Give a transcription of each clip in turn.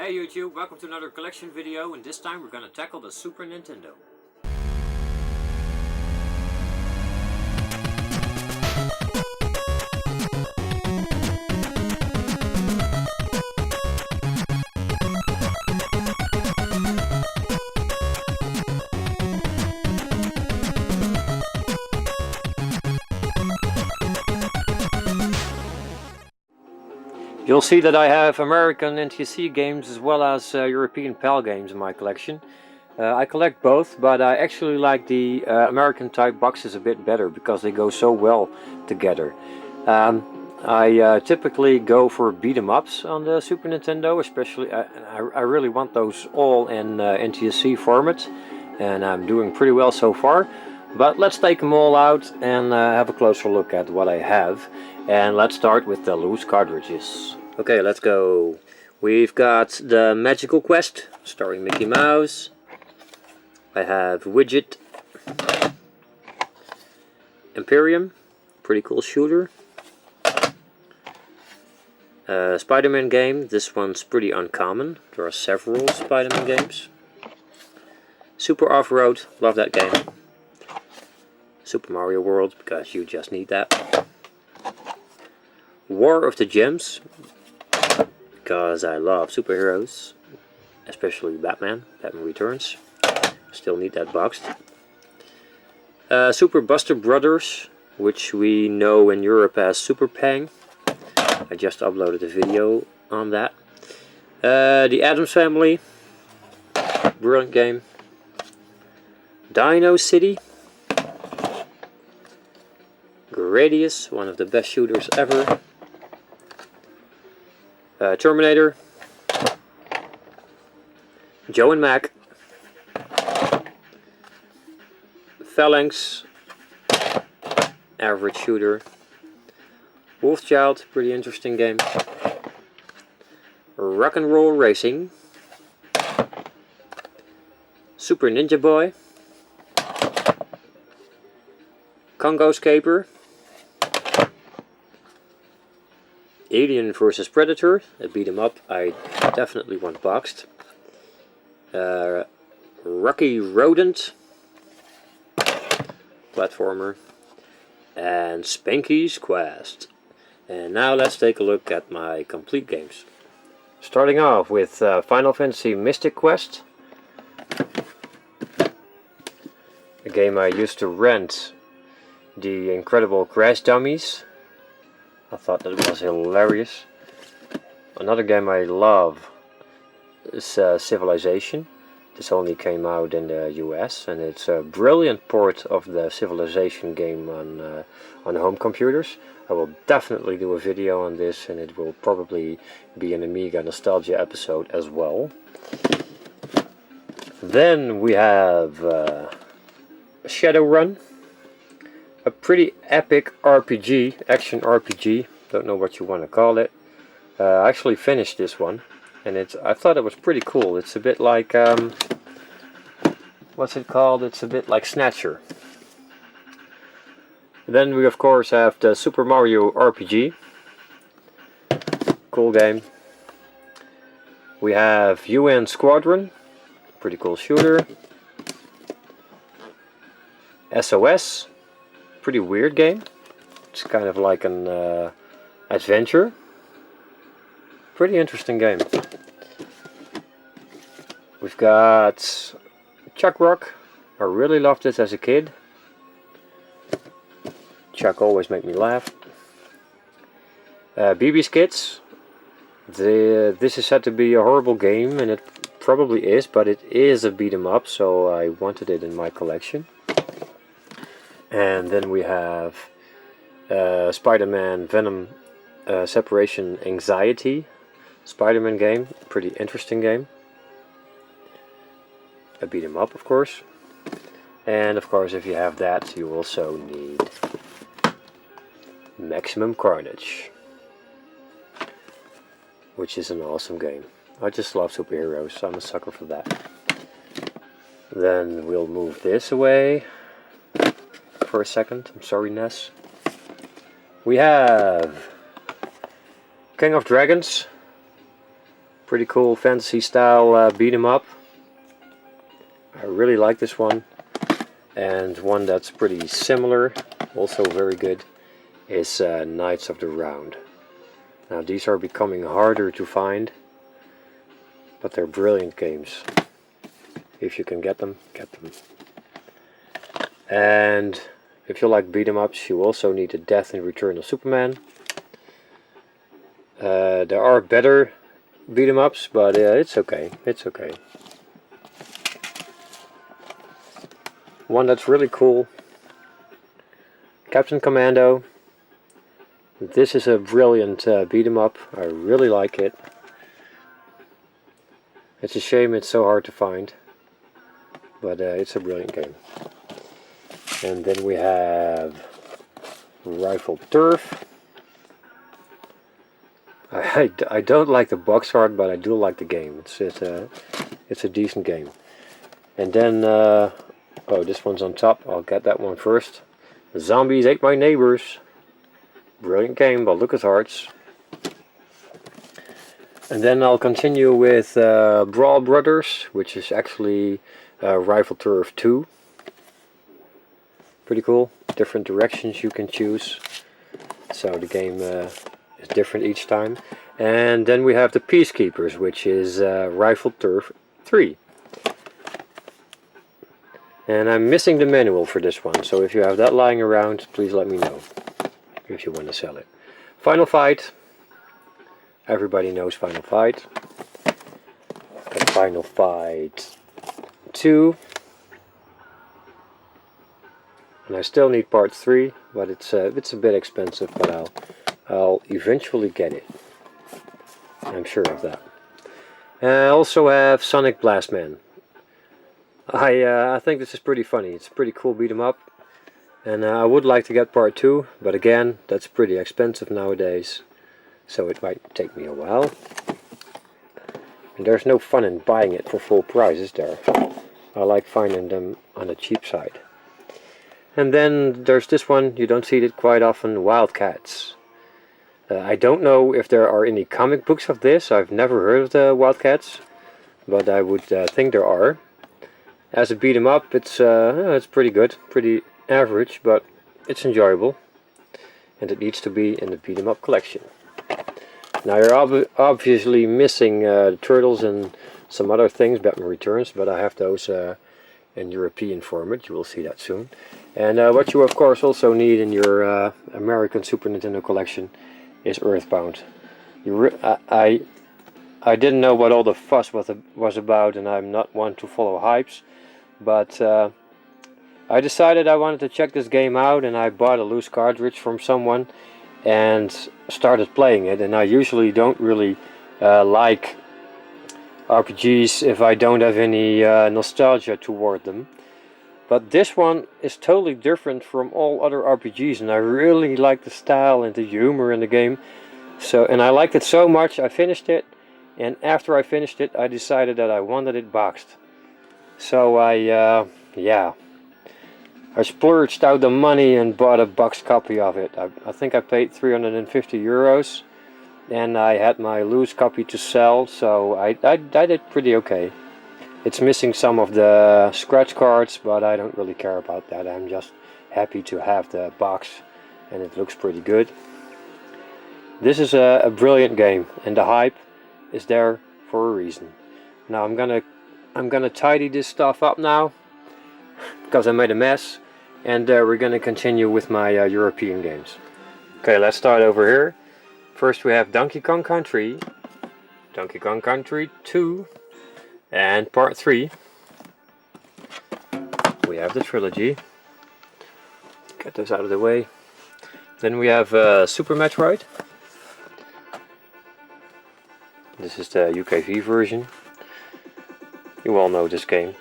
Hey YouTube, welcome to another collection video, and this time we're going to tackle the Super Nintendo. You'll see that I have American NTSC games as well as European PAL games in my collection. I collect both, but I actually like the American type boxes a bit better because they go so well together. I typically go for beat 'em ups on the Super Nintendo, especially I really want those all in NTSC format, and I'm doing pretty well so far. But let's take them all out and have a closer look at what I have. And let's start with the loose cartridges. Okay, let's go. We've got the Magical Quest, starring Mickey Mouse. I have Widget. Imperium, pretty cool shooter. Spider-Man game, this one's pretty uncommon. There are several Spider-Man games. Super Off-Road, love that game. Super Mario World, because you just need that. War of the Gems, because I love superheroes, especially Batman Returns. Still need that boxed. Super Buster Brothers, which we know in Europe as Super Pang. I just uploaded a video on that. The Addams Family, brilliant game. Dino City. Gradius, one of the best shooters ever. Terminator. Joe and Mac. Phalanx. Average shooter. Wolfchild, pretty interesting game. Rock and Roll Racing. Super Ninja Boy. Congo Scaper. Alien vs Predator, a beat 'em up. I definitely want boxed. Rocky Rodent, platformer, and Spanky's Quest. And now let's take a look at my complete games. Starting off with Final Fantasy Mystic Quest, a game I used to rent. The Incredible Crash Dummies. I thought that was hilarious. Another game I love is Civilization. This only came out in the US, and it's a brilliant port of the Civilization game on home computers. I will definitely do a video on this, and it will probably be an Amiga Nostalgia episode as well. Then we have Shadowrun. A pretty epic RPG, action RPG, don't know what you want to call it. I actually finished this one, and I thought it was pretty cool. It's a bit like, what's it called? It's a bit like Snatcher. Then we of course have the Super Mario RPG, cool game. We have UN Squadron, pretty cool shooter. SOS. Pretty weird game. It's kind of like an adventure. Pretty interesting game. We've got Chuck Rock. I really loved it as a kid. Chuck always made me laugh. BB's Kids. This is said to be a horrible game, and it probably is, but it is a beat 'em up, so I wanted it in my collection. And then we have Spider-Man Venom Separation Anxiety. Spider-Man game, pretty interesting game. A beat 'em up, of course. And of course, if you have that, you also need Maximum Carnage, which is an awesome game. I just love superheroes, so I'm a sucker for that. Then we'll move this away for a second. I'm sorry, Ness. We have King of Dragons. Pretty cool fantasy style beat 'em up. I really like this one. And one that's pretty similar, also very good, is Knights of the Round. Now these are becoming harder to find, but they're brilliant games. If you can get them, get them. And if you like beat 'em ups, you also need the Death and Return of Superman. There are better beat 'em ups, but it's okay. It's okay. One that's really cool, Captain Commando. This is a brilliant beat 'em up. I really like it. It's a shame it's so hard to find, but it's a brilliant game. And then we have Rifle Turf. I don't like the box art, but I do like the game. It's a decent game. And then oh, this one's on top. I'll get that one first. The Zombies Ate My Neighbors. Brilliant game by LucasArts. And then I'll continue with Brawl Brothers, which is actually Rifle Turf 2. Pretty cool. Different directions you can choose. So the game is different each time. And then we have the Peacekeepers, which is Rifle Turf 3. And I'm missing the manual for this one, so if you have that lying around, please let me know if you want to sell it. Final Fight. Everybody knows Final Fight. Got Final Fight 2. And I still need part 3, but it's a bit expensive, but I'll eventually get it. I'm sure of that. I also have Sonic Blastman. I think this is pretty funny. It's a pretty cool beat 'em up, and I would like to get part 2, but again, that's pretty expensive nowadays, so it might take me a while. And there's no fun in buying it for full price, is there? I like finding them on the cheap side. And then there's this one, you don't see it quite often, Wildcats. I don't know if there are any comic books of this. I've never heard of the Wildcats, but I would think there are. As a beat 'em up, it's pretty good, pretty average, but it's enjoyable, and it needs to be in the beat 'em up collection. Now you're obviously missing the Turtles and some other things, Batman Returns, but I have those in European format. You will see that soon. And what you of course also need in your American Super Nintendo collection is Earthbound. I didn't know what all the fuss was about, and I'm not one to follow hypes. But I decided I wanted to check this game out, and I bought a loose cartridge from someone and started playing it. And I usually don't really like RPGs if I don't have any nostalgia toward them. But this one is totally different from all other RPGs, and I really like the style and the humor in the game. And I liked it so much, I finished it, and after I finished it, I decided that I wanted it boxed. So I splurged out the money and bought a boxed copy of it. I think I paid 350 euros, and I had my loose copy to sell, so I did pretty okay. It's missing some of the scratch cards, but I don't really care about that. I'm just happy to have the box, and it looks pretty good. This is a brilliant game, and the hype is there for a reason. Now I'm gonna tidy this stuff up now, because I made a mess, and we're gonna continue with my European games. Okay, let's start over here. First we have Donkey Kong Country, Donkey Kong Country 2, and Part 3. We have the trilogy. Get those out of the way. Then we have Super Metroid. This is the UKV version. You all know this game.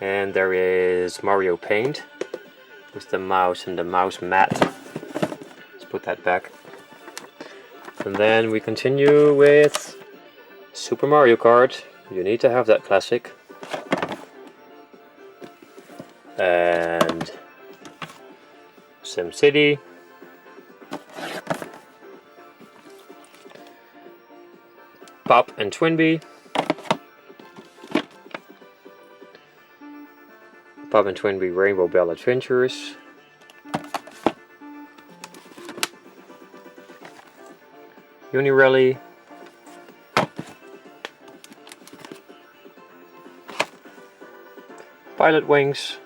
And there is Mario Paint with the mouse and the mouse mat. Let's put that back. And then we continue with Super Mario Kart. You need to have that classic. And SimCity. Pop and Twinbee. Pop and Twinbee Rainbow Bell Adventures. Unirally. Pilot Wings.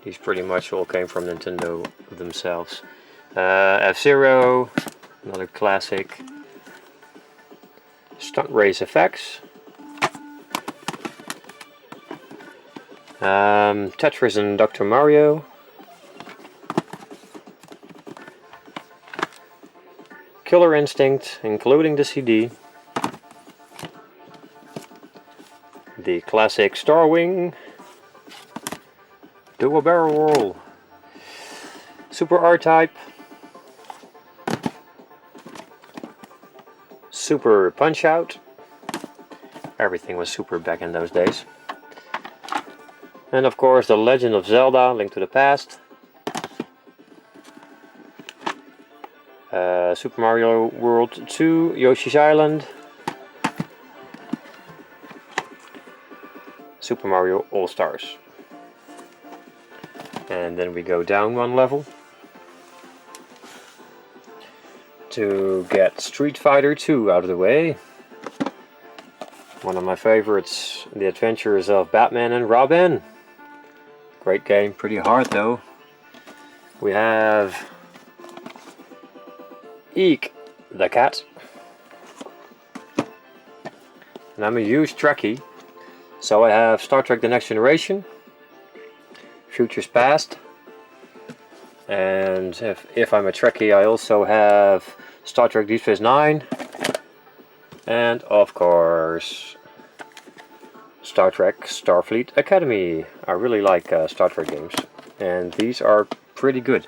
These pretty much all came from Nintendo themselves. F-Zero, another classic. Stunt Race FX. Tetris and Dr. Mario. Killer Instinct, including the CD. The classic Starwing. Dual Barrel Roll. Super R-Type. Super Punch Out. Everything was super back in those days. And of course The Legend of Zelda, Link to the Past. Super Mario World 2, Yoshi's Island. Super Mario All-Stars. And then we go down one level to get Street Fighter 2 out of the way. One of my favorites, The Adventures of Batman and Robin. Great game, pretty hard though. We have Eek the Cat. And I'm a huge Trekkie, so I have Star Trek The Next Generation, Futures Past, and if I'm a Trekkie I also have Star Trek Deep Space Nine, and of course Star Trek Starfleet Academy. I really like Star Trek games, and these are pretty good.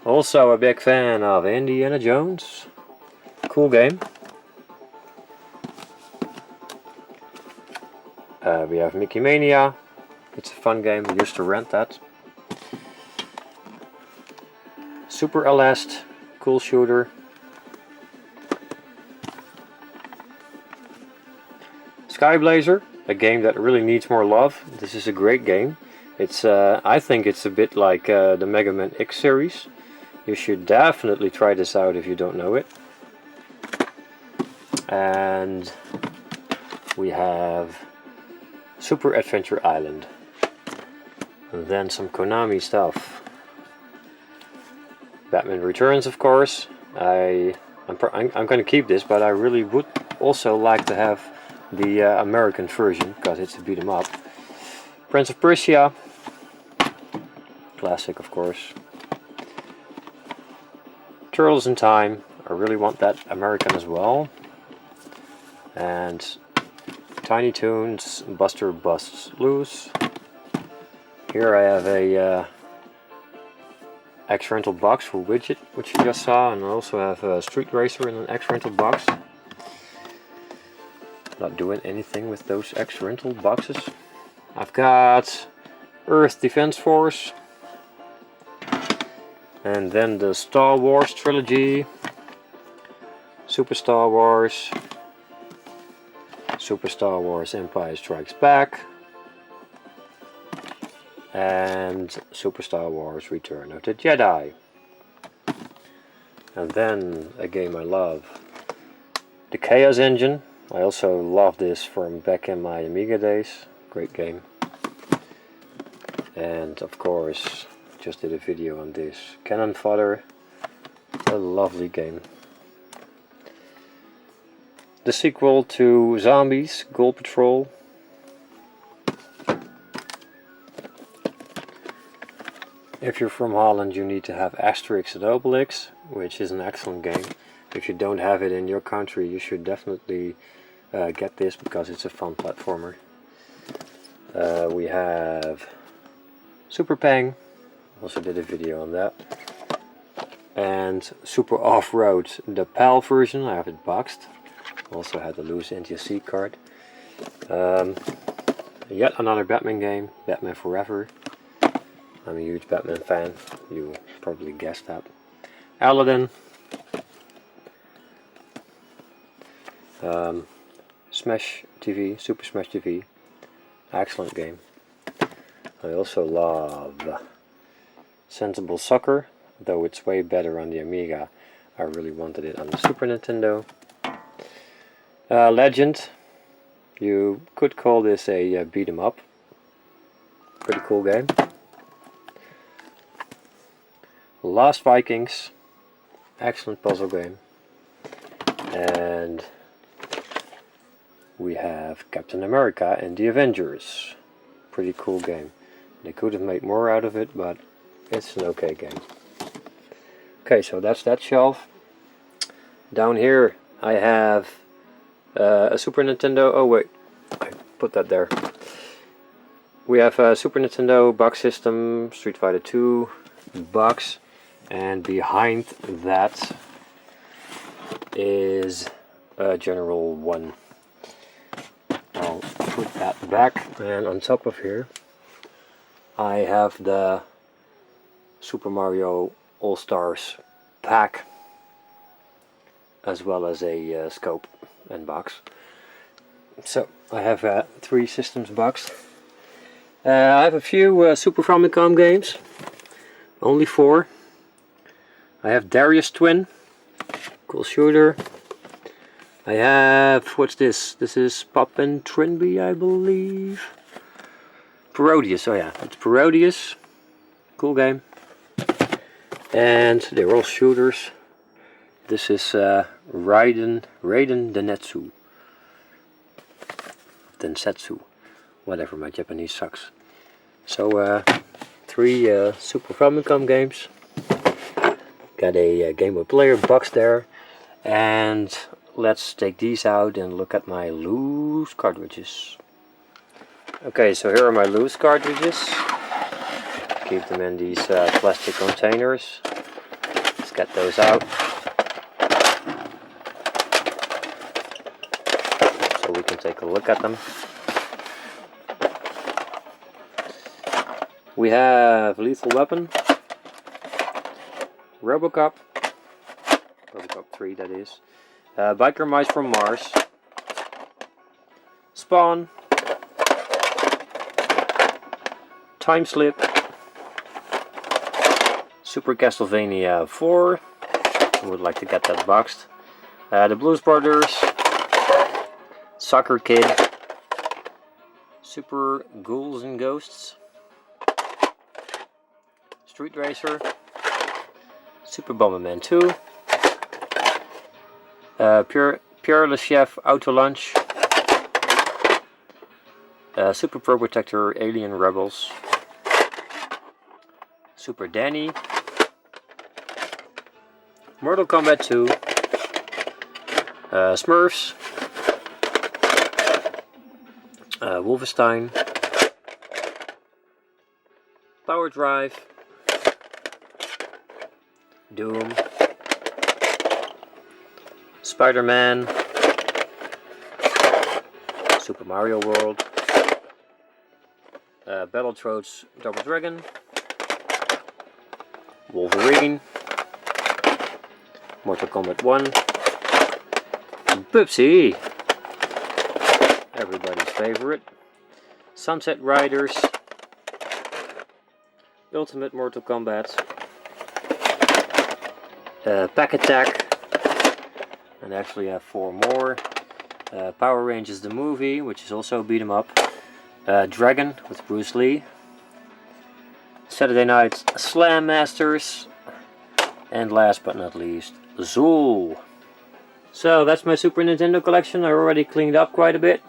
Also a big fan of Indiana Jones. Cool game. We have Mickey Mania. It's a fun game, we used to rent that. Super Aleste, cool shooter. Skyblazer, a game that really needs more love. This is a great game. It's I think it's a bit like the Mega Man X series. You should definitely try this out if you don't know it. And we have Super Adventure Island. And then some Konami stuff. Batman Returns, of course. I'm going to keep this, but I really would also like to have the American version, because it's a beat 'em up. Prince of Persia. Classic, of course. Turtles in Time. I really want that American as well. And Tiny Toons, Buster Busts Loose. Here I have a X-Rental box for Widget, which you just saw, and I also have a Street Racer in an X-Rental box. Not doing anything with those X-Rental boxes. I've got Earth Defense Force, and then the Star Wars trilogy, Super Star Wars, Super Star Wars Empire Strikes Back, and Super Star Wars Return of the Jedi. And then a game I love, the Chaos Engine. I also love this from back in my Amiga days. Great game. And of course, just did a video on this, Cannon Fodder. A lovely game. The sequel to Zombies, Gold Patrol. If you're from Holland, you need to have Asterix and Obelix, which is an excellent game. If you don't have it in your country, you should definitely get this, because it's a fun platformer. We have Super Pang, also did a video on that. And Super Off-Road, the PAL version, I have it boxed. Also had a loose NTSC card. Yet another Batman game, Batman Forever. I'm a huge Batman fan, you probably guessed that. Aladdin. Smash TV, Super Smash TV. Excellent game. I also love Sensible Soccer, though it's way better on the Amiga. I really wanted it on the Super Nintendo. Legend. You could call this a beat 'em up. Pretty cool game. Last Vikings. Excellent puzzle game. And we have Captain America and the Avengers. Pretty cool game. They could have made more out of it, but it's an okay game. Okay, so that's that shelf. Down here I have a Super Nintendo. Oh wait, I put that there. We have a Super Nintendo box system, Street Fighter 2 box, and behind that is a General 1. I'll put that back, and on top of here I have the Super Mario All-Stars pack, as well as a scope and box. So I have 3 systems box. I have a few Super Famicom games, only 4. I have Darius Twin, cool shooter. I have, what's this? This is Pop and Trinby, I believe. Parodius, oh yeah, it's Parodius. Cool game. And they're all shooters. This is Raiden Densetsu. Whatever, my Japanese sucks. So 3 Super Famicom games. Got a Game Boy Player box there. And let's take these out and look at my loose cartridges. Okay, so here are my loose cartridges. Keep them in these plastic containers. Let's get those out, so we can take a look at them. We have Lethal Weapon, Robocop 3 that is, Biker Mice from Mars, Spawn, Time Slip, Super Castlevania 4, I would like to get that boxed, the Blues Brothers, Soccer Kid, Super Ghouls and Ghosts, Street Racer, Super Bomberman 2, Pierre Le Chef Auto Lunch, Super Pro Protector Alien Rebels, Super Danny, Mortal Kombat 2, Smurfs, Wolfenstein, Power Drive, Doom, Spider-Man, Super Mario World, Battletoads Double Dragon, Wolverine, Mortal Kombat 1, Pupsy, everybody's favorite, Sunset Riders, Ultimate Mortal Kombat, Pack Attack, and actually I have 4 more. Power Rangers the movie, which is also beat 'em up. Dragon with Bruce Lee. Saturday Night Slam Masters. And last but not least, Zool. So that's my Super Nintendo collection. I already cleaned up quite a bit.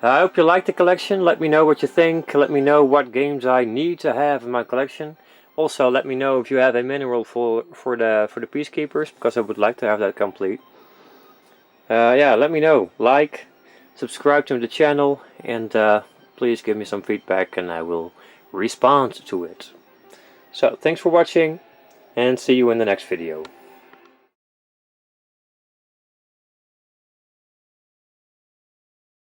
I hope you like the collection. Let me know what you think. Let me know what games I need to have in my collection. Also, let me know if you have a manual for the Peacekeepers, because I would like to have that complete. Yeah, let me know. Like, subscribe to the channel, and please give me some feedback, and I will respond to it. So, thanks for watching, and see you in the next video.